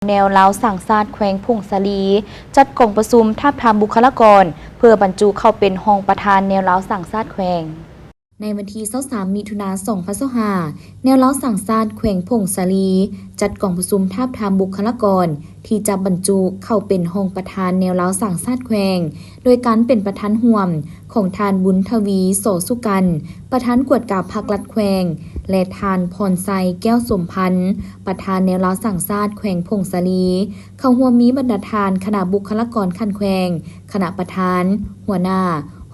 แนวเล้าสั่งซาดแขวงพงสาลีจัดกองประชุมทาบทามบุคลากรเพื่อบรรจุเข้าเป็นห้องประธานแนวเล้าสั่งซาดแขวงในวันที่23มิถุนายน2565แนวเล้าสั่งซาดแขวงพงสาลีจัดกองประชุมทาบทามบุคลากรที่จะบรรจุเข้าเป็นห้องประธานแนวเล้าสั่งซาดแขวงโดยการเป็นประธานห่วมของทานบุญทวีโสสุกันประธานกวดกาพักลัดแขวงและทานพรไซแก้วสมพันธ์ประธานแนวเล้าสั่งซาดแขวงพงสาลีเข้าร่วมมีบรรดาทานคณะบุคลากรขั้นแขวงคณะประธานหัวหน้า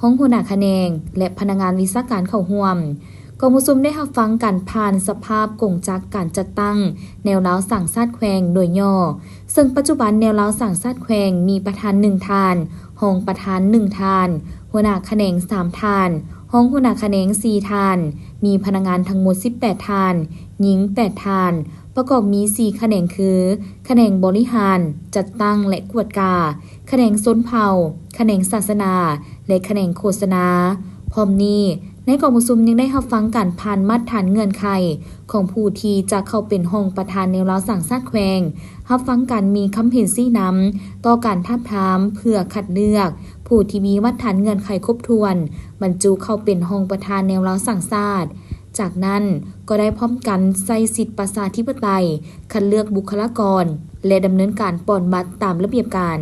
ห้องหัวหน้าคะแนนและพนักงานวิชาการเข้าร่วมกองประชุมได้รับฟังการผ่านสภาพกงจักการจัดตั้งแนวเล้าสั่งซาดแขวงโดยย่อซึ่งปัจจุบันแนวเล้าสั่งซาดแขวงมีประธาน1ทานห้องประธาน1ทานหัวหน้าคะแนน3ทานห้องหัวหน้าคะแนน4ทานมีพนักงานทั้งหมด18ทานหญิง8ทานประกอบมี4แขนงคือแขนงบริหารจัดตั้งและกวดกาแขนงชนเผ่าแขนงศาสนาและแขนงโฆษณาพร้อมนี้ในกองประชุมยังได้รับฟังการผ่านมาตรฐานเงื่อนไขของผู้ที่จะเข้าเป็นห้องประธานแนวเล้าสั่งซาดแขวงรับฟังการมีคำเห็นชี้นำต่อการทาบทามเพื่อคัดเลือกผู้ที่มีมาตรฐานเงื่อนไขครบถ้วนบรรจุเข้าเป็นห้องประธานแนวเล้าสั่งซาดจากนั้นก็ได้พร้อมกันใส่สิทธิประชาธิปไตยคัดเลือกบุคลากรและดำเนินการป้อนบัตรตามระเบียบการ